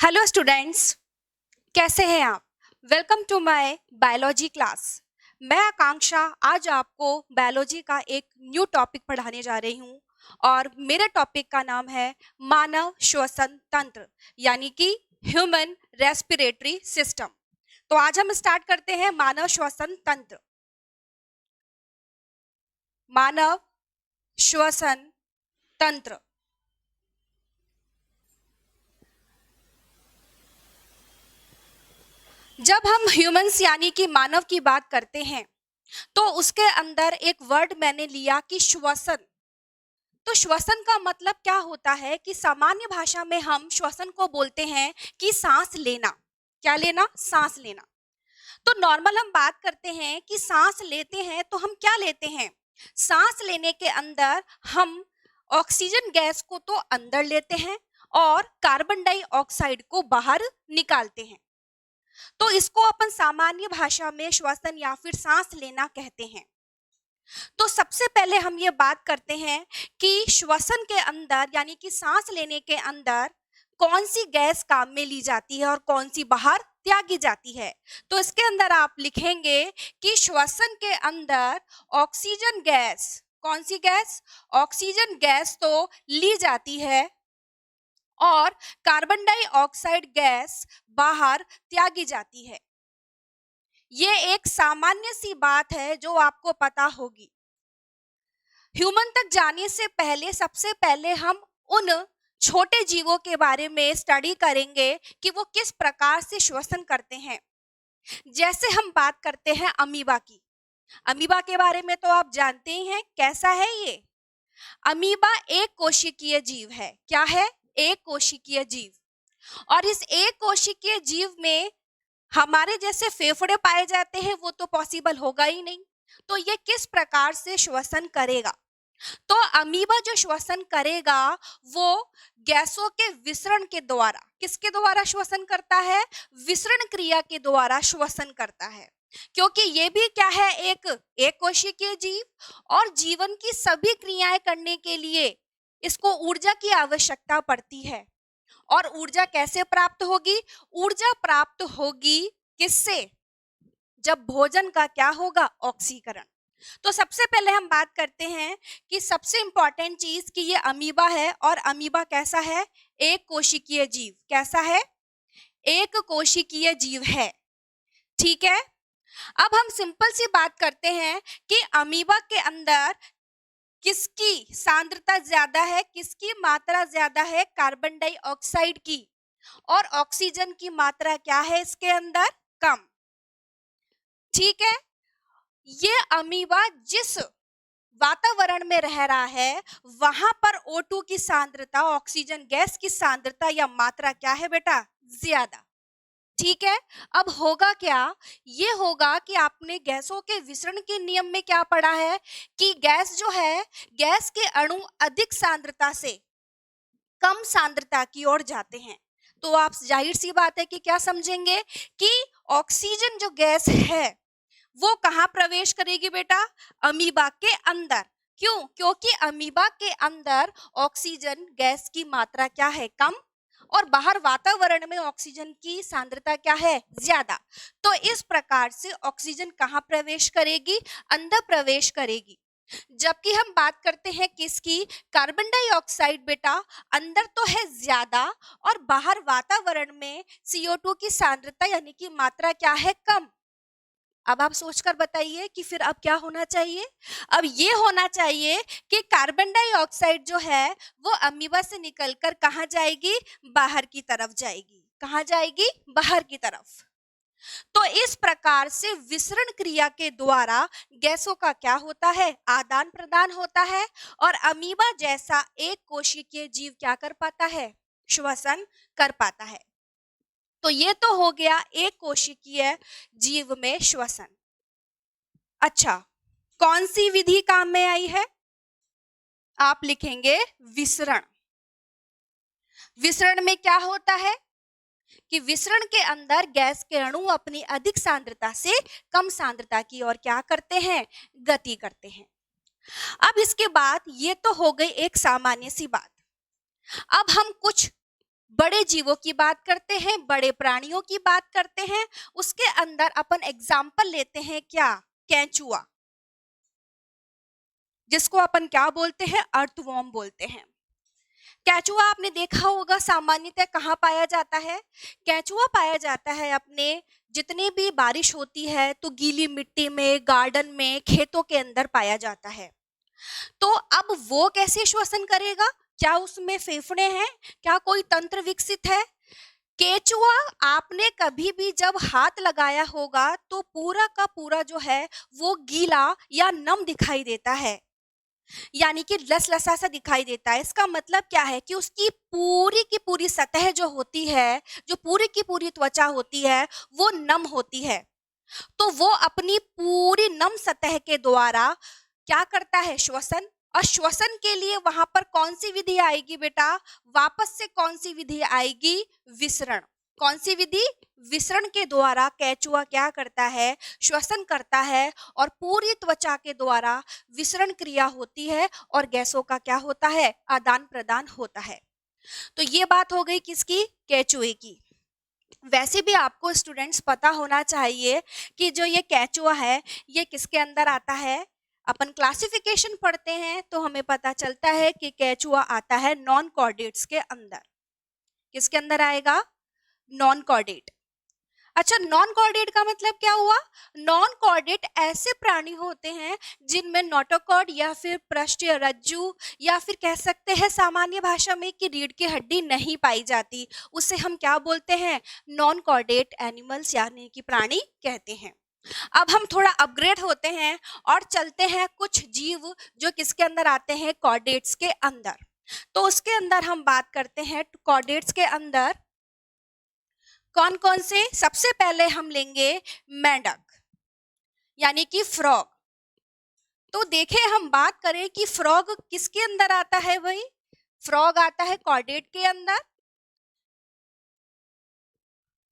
Hello students, कैसे हैं आप? Welcome to my biology class. मैं आकांक्षा आज आपको बायोलॉजी का एक न्यू टॉपिक पढ़ाने जा रही हूँ और मेरे टॉपिक का नाम है मानव श्वसन तंत्र यानी कि ह्यूमन रेस्पिरेटरी सिस्टम। तो आज हम स्टार्ट करते हैं मानव श्वसन तंत्र। मानव श्वसन तंत्र। जब हम ह्यूमंस यानी कि मानव की बात करते हैं तो उसके अंदर एक वर्ड मैंने लिया कि श्वसन। तो श्वसन का मतलब क्या होता है कि सामान्य भाषा में हम श्वसन को बोलते हैं कि सांस लेना। क्या लेना? सांस लेना। तो नॉर्मल हम बात करते हैं कि सांस लेते हैं तो हम क्या लेते हैं? सांस लेने के अंदर हम ऑक्सीजन गैस को तो अंदर लेते हैं और कार्बन डाइऑक्साइड को बाहर निकालते हैं। तो इसको अपन सामान्य भाषा में श्वसन या फिर सांस लेना कहते हैं। तो सबसे पहले हम ये बात करते हैं कि श्वसन के अंदर यानी कि सांस लेने के अंदर कौन सी गैस काम में ली जाती है और कौन सी बाहर त्यागी जाती है। तो इसके अंदर आप लिखेंगे कि श्वसन के अंदर ऑक्सीजन गैस, कौन सी गैस? ऑक्सीजन गैस तो ली जाती है और कार्बन डाइऑक्साइड गैस बाहर त्यागी जाती है। ये एक सामान्य सी बात है जो आपको पता होगी। ह्यूमन तक जाने से पहले सबसे पहले हम उन छोटे जीवों के बारे में स्टडी करेंगे कि वो किस प्रकार से श्वसन करते हैं। जैसे हम बात करते हैं अमीबा की। अमीबा के बारे में तो आप जानते ही हैं, कैसा है ये? अमीबा एक कोशिकीय जीव है। क्या है? एक कोशिकीय जीव। और इस एक कोशिकीय जीव में हमारे जैसे फेफड़े पाए जाते हैं वो तो पॉसिबल होगा ही नहीं। तो ये किस प्रकार से श्वसन करेगा? तो अमीबा जो श्वसन करेगा वो गैसों के विसरण के द्वारा, किसके द्वारा श्वसन करता है? विसरण क्रिया के द्वारा श्वसन करता है। क्योंकि ये भी क्या है? एक कोशिकीय जीव और जीवन की सभी क्रियाएं करने के लिए इसको ऊर्जा की आवश्यकता पड़ती है। और ऊर्जा कैसे प्राप्त होगी? ऊर्जा प्राप्त होगी किससे? जब भोजन का क्या होगा? ऑक्सीकरण। तो सबसे पहले हम बात करते हैं कि सबसे इंपॉर्टेंट चीज कि ये अमीबा है और अमीबा कैसा है? एक कोशिकीय जीव। कैसा है? एक कोशिकीय जीव है। ठीक है। अब हम सिंपल सी बात करते हैं कि अमीबा के अंदर किसकी सांद्रता ज्यादा है, किसकी मात्रा ज्यादा है? कार्बन डाइऑक्साइड की। और ऑक्सीजन की मात्रा क्या है इसके अंदर? कम। ठीक है। ये अमीबा जिस वातावरण में रह रहा है वहां पर O2 की सांद्रता, ऑक्सीजन गैस की सांद्रता या मात्रा क्या है बेटा? ज्यादा। ठीक है। अब होगा क्या? ये होगा कि आपने गैसों के विसरण के नियम में क्या पढ़ा है कि गैस जो है, गैस के अणु अधिक सांद्रता से कम सांद्रता की ओर जाते हैं। तो आप जाहिर सी बात है कि क्या समझेंगे कि ऑक्सीजन जो गैस है वो कहाँ प्रवेश करेगी बेटा? अमीबा के अंदर। क्यों? क्योंकि अमीबा के अंदर ऑक्सीजन गैस की मात्रा क्या है? कम। और बाहर वातावरण में ऑक्सीजन की सांद्रता क्या है? ज्यादा। तो इस प्रकार से ऑक्सीजन कहाँ प्रवेश करेगी? अंदर प्रवेश करेगी। जबकि हम बात करते हैं किसकी? कार्बन डाइऑक्साइड बेटा अंदर तो है ज्यादा और बाहर वातावरण में CO2 की सांद्रता यानी कि मात्रा क्या है? कम। अब आप सोचकर बताइए कि फिर अब क्या होना चाहिए? अब ये होना चाहिए कि कार्बन डाइऑक्साइड जो है वो अमीबा से निकलकर कहाँ जाएगी? बाहर की तरफ जाएगी। कहाँ जाएगी? बाहर की तरफ। तो इस प्रकार से विसरण क्रिया के द्वारा गैसों का क्या होता है? आदान प्रदान होता है और अमीबा जैसा एक कोशिकीय जीव क्या कर पाता है? श्वसन कर पाता है। तो ये तो हो गया एक कोशिकीय जीव में श्वसन। अच्छा, कौन सी विधि काम में आई है? आप लिखेंगे विसरण। विसरण में क्या होता है कि विसरण के अंदर गैस के अणु अपनी अधिक सांद्रता से कम सांद्रता की ओर क्या करते हैं? गति करते हैं। अब इसके बाद ये तो हो गई एक सामान्य सी बात। अब हम कुछ बड़े जीवों की बात करते हैं, बड़े प्राणियों की बात करते हैं। उसके अंदर अपन एग्जाम्पल लेते हैं क्या? केंचुआ, जिसको अपन क्या बोलते हैं? अर्थवॉर्म बोलते हैं। केंचुआ आपने देखा होगा सामान्यतः कहाँ पाया जाता है? केंचुआ पाया जाता है अपने जितने भी बारिश होती है तो गीली मिट्टी में, गार्डन में, खेतों के अंदर पाया जाता है। तो अब वो कैसे श्वसन करेगा? क्या उसमें फेफड़े हैं? क्या कोई तंत्र विकसित है? केचुआ आपने कभी भी जब हाथ लगाया होगा तो पूरा का पूरा जो है वो गीला या नम दिखाई देता है, यानी कि लसलसा सा दिखाई देता है। इसका मतलब क्या है कि उसकी पूरी की पूरी सतह जो होती है, जो पूरी की पूरी त्वचा होती है, वो नम होती है। तो वो अपनी पूरी नम सतह के द्वारा क्या करता है? श्वसन। और श्वसन के लिए वहां पर कौन सी विधि आएगी बेटा? वापस से कौन सी विधि आएगी? विसरण। कौन सी विधि? विसरण के द्वारा केंचुआ क्या करता है? श्वसन करता है और पूरी त्वचा के द्वारा विसरण क्रिया होती है और गैसों का क्या होता है? आदान प्रदान होता है। तो ये बात हो गई किसकी? केंचुए की। वैसे भी आपको स्टूडेंट्स पता होना चाहिए कि जो ये केंचुआ है ये किसके अंदर आता है? अपन क्लासिफिकेशन पढ़ते हैं तो हमें पता चलता है कि केंचुआ आता है नॉन कॉर्डेट्स के अंदर। किसके अंदर आएगा? Non chordate. अच्छा, नॉन कॉर्डेट का मतलब क्या हुआ? नॉन कॉर्डेट ऐसे प्राणी होते हैं जिनमें नोटोकॉर्ड या फिर पृष्ठीय रज्जु या फिर कह सकते हैं सामान्य भाषा में कि रीढ़ की हड्डी नहीं पाई जाती। उसे हम क्या बोलते हैं? नॉन कॉर्डेट एनिमल्स यानी कि प्राणी कहते हैं। अब हम थोड़ा अपग्रेड होते हैं और चलते हैं कुछ जीव जो किसके अंदर आते हैं? कॉर्डेट्स के अंदर। तो उसके अंदर हम बात करते हैं कॉर्डेट्स के अंदर कौन कौन से। सबसे पहले हम लेंगे मेंढक यानी कि फ्रॉग। तो देखें, हम बात करें कि फ्रॉग किसके अंदर आता है? भाई फ्रॉग आता है कॉर्डेट के अंदर।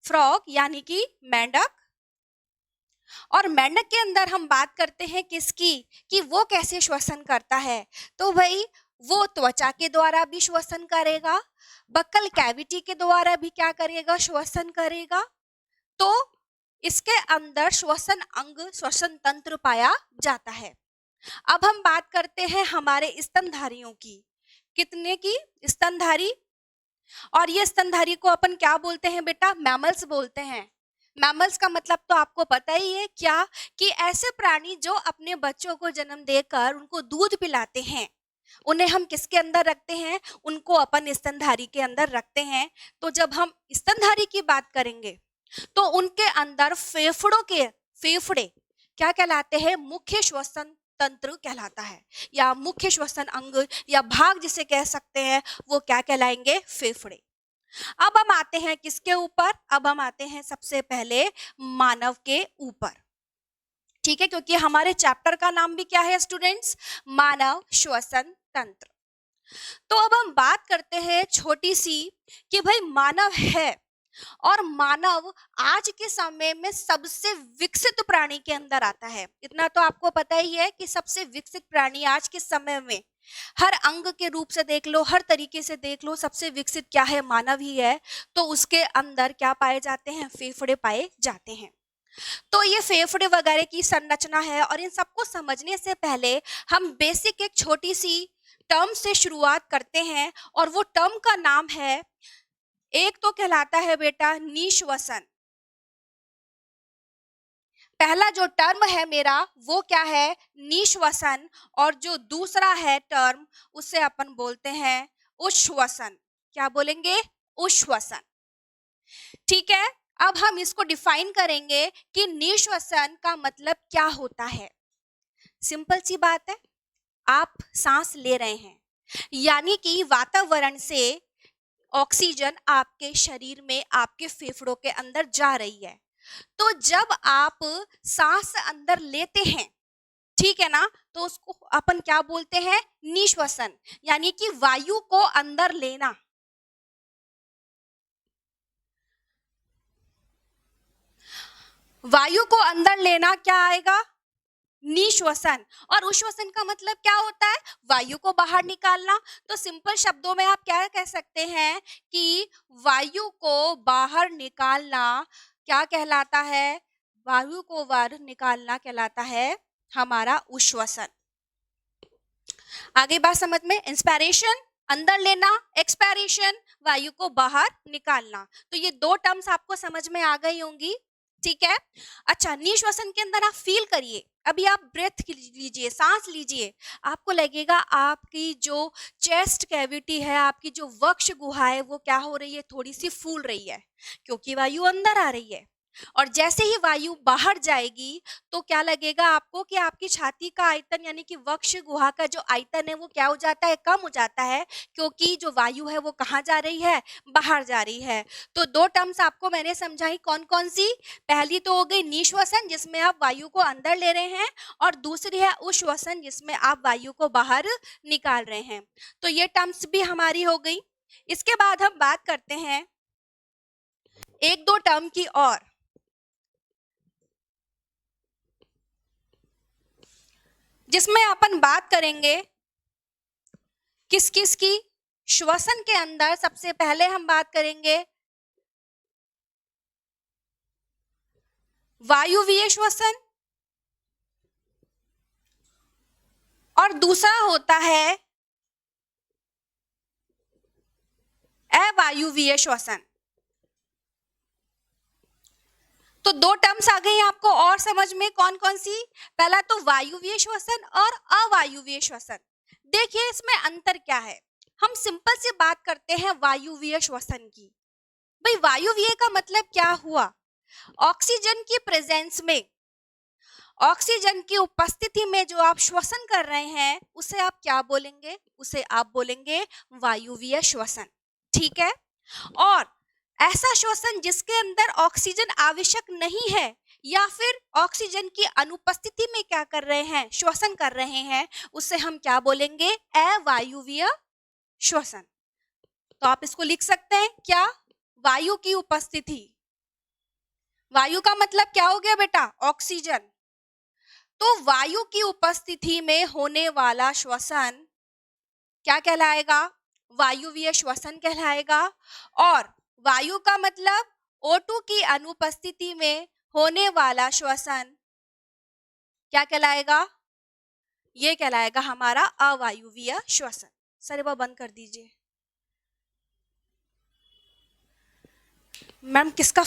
फ्रॉग यानी कि मेंढक। और मेंढक के अंदर हम बात करते हैं किसकी? कि वो कैसे श्वसन करता है। तो भाई वो त्वचा के द्वारा भी श्वसन करेगा, बक्कल कैविटी के द्वारा भी क्या करेगा? श्वसन करेगा। तो इसके अंदर श्वसन अंग, श्वसन तंत्र पाया जाता है। अब हम बात करते हैं हमारे स्तनधारियों की। कितने की? स्तनधारी। और ये स्तनधारी को अपन क्या बोलते हैं बेटा? मैमल्स बोलते हैं। मैमल्स का मतलब तो आपको पता ही है क्या? कि ऐसे प्राणी जो अपने बच्चों को जन्म देकर उनको दूध पिलाते हैं, उन्हें हम किसके अंदर रखते हैं? उनको अपन स्तनधारी के अंदर रखते हैं। तो जब हम स्तनधारी की बात करेंगे तो उनके अंदर फेफड़े क्या कहलाते हैं? मुख्य श्वसन तंत्र कहलाता है, या मुख्य श्वसन अंग या भाग जिसे कह सकते हैं, वो क्या कहलाएंगे? फेफड़े। अब हम आते हैं किसके ऊपर? अब हम आते हैं सबसे पहले मानव के ऊपर। ठीक है, क्योंकि हमारे चैप्टर का नाम भी क्या है स्टूडेंट्स? मानव श्वसन तंत्र। तो अब हम बात करते हैं छोटी सी कि भाई मानव है और मानव आज के समय में सबसे विकसित प्राणी के अंदर आता है। इतना तो आपको पता ही है कि सबसे विकसित प्राणी आज के समय में हर अंग के रूप से देख लो, हर तरीके से देख लो, सबसे विकसित क्या है? मानव ही है। तो उसके अंदर क्या पाए जाते हैं? फेफड़े पाए जाते हैं। तो ये फेफड़े वगैरह की संरचना है और इन सबको समझने से पहले हम बेसिक एक छोटी सी टर्म से शुरुआत करते हैं और वो टर्म का नाम है, एक तो कहलाता है बेटा निश्वसन। पहला जो टर्म है मेरा वो क्या है? निश्वसन। और जो दूसरा है टर्म उसे अपन बोलते हैं उश्वसन। क्या बोलेंगे? उश्वसन। ठीक है, अब हम इसको डिफाइन करेंगे कि निश्वसन का मतलब क्या होता है। सिंपल सी बात है, आप सांस ले रहे हैं यानी कि वातावरण से ऑक्सीजन आपके शरीर में, आपके फेफड़ों के अंदर जा रही है। तो जब आप सांस अंदर लेते हैं, ठीक है ना, तो उसको अपन क्या बोलते हैं? निश्वसन, यानी कि वायु को अंदर लेना। वायु को अंदर लेना क्या आएगा? निश्वसन। और उश्वसन का मतलब क्या होता है? वायु को बाहर निकालना। तो सिंपल शब्दों में आप क्या कह सकते हैं कि वायु को बाहर निकालना क्या कहलाता है? वायु को बाहर निकालना कहलाता है हमारा उश्वसन। आगे बात समझ में, इंस्पायरेशन अंदर लेना, एक्सपायरेशन वायु को बाहर निकालना। तो ये दो टर्म्स आपको समझ में आ गई होंगी, ठीक है। अच्छा, निश्वसन के अंदर आप फील करिए, अभी आप ब्रेथ लीजिए, सांस लीजिए, आपको लगेगा आपकी जो चेस्ट कैविटी है, आपकी जो वक्ष गुहा है, वो क्या हो रही है? थोड़ी सी फूल रही है, क्योंकि वायु अंदर आ रही है। और जैसे ही वायु बाहर जाएगी तो क्या लगेगा आपको कि आपकी छाती का आयतन यानी कि वक्ष गुहा का जो आयतन है वो क्या हो जाता है? कम हो जाता है, क्योंकि जो वायु है वो कहाँ जा रही है? बाहर जा रही है। तो दो टर्म्स आपको मैंने समझाई, कौन कौन सी? पहली तो हो गई निश्वसन, जिसमें आप वायु को अंदर ले रहे हैं, और दूसरी है उश्वसन, जिसमें आप वायु को बाहर निकाल रहे हैं। तो ये टर्म्स भी हमारी हो गई। इसके बाद हम बात करते हैं एक दो टर्म की और, जिसमें अपन बात करेंगे किस किस की? श्वसन के अंदर सबसे पहले हम बात करेंगे वायुवीय श्वसन, और दूसरा होता है अवायुवीय श्वसन। तो दो टर्म्स आ गई आपको और समझ में, कौन कौन सी? पहला तो वायुवीय श्वसन और अवायुवीय श्वसन। देखिए इसमें अंतर क्या है। हम सिंपल सी बात करते हैं वायुवीय श्वसन की। भाई वायुवीय का मतलब क्या हुआ? ऑक्सीजन की प्रेजेंस में, ऑक्सीजन की उपस्थिति में जो आप श्वसन कर रहे हैं उसे आप क्या बोलेंगे? उसे आप बोलेंगे वायुवीय श्वसन, ठीक है। और ऐसा श्वसन जिसके अंदर ऑक्सीजन आवश्यक नहीं है, या फिर ऑक्सीजन की अनुपस्थिति में क्या कर रहे हैं? श्वसन कर रहे हैं, उसे हम क्या बोलेंगे? अवायुवीय श्वसन। तो आप इसको लिख सकते हैं क्या? वायु की उपस्थिति, वायु का मतलब क्या हो गया बेटा? ऑक्सीजन। तो वायु की उपस्थिति में होने वाला श्वसन क्या कहलाएगा? वायुवीय श्वसन कहलाएगा। और वायु का मतलब O2 की अनुपस्थिति में होने वाला श्वसन क्या कहलाएगा? ये कहलाएगा हमारा अवायुवीय श्वसन। सर वो बंद कर दीजिए। मैम किसका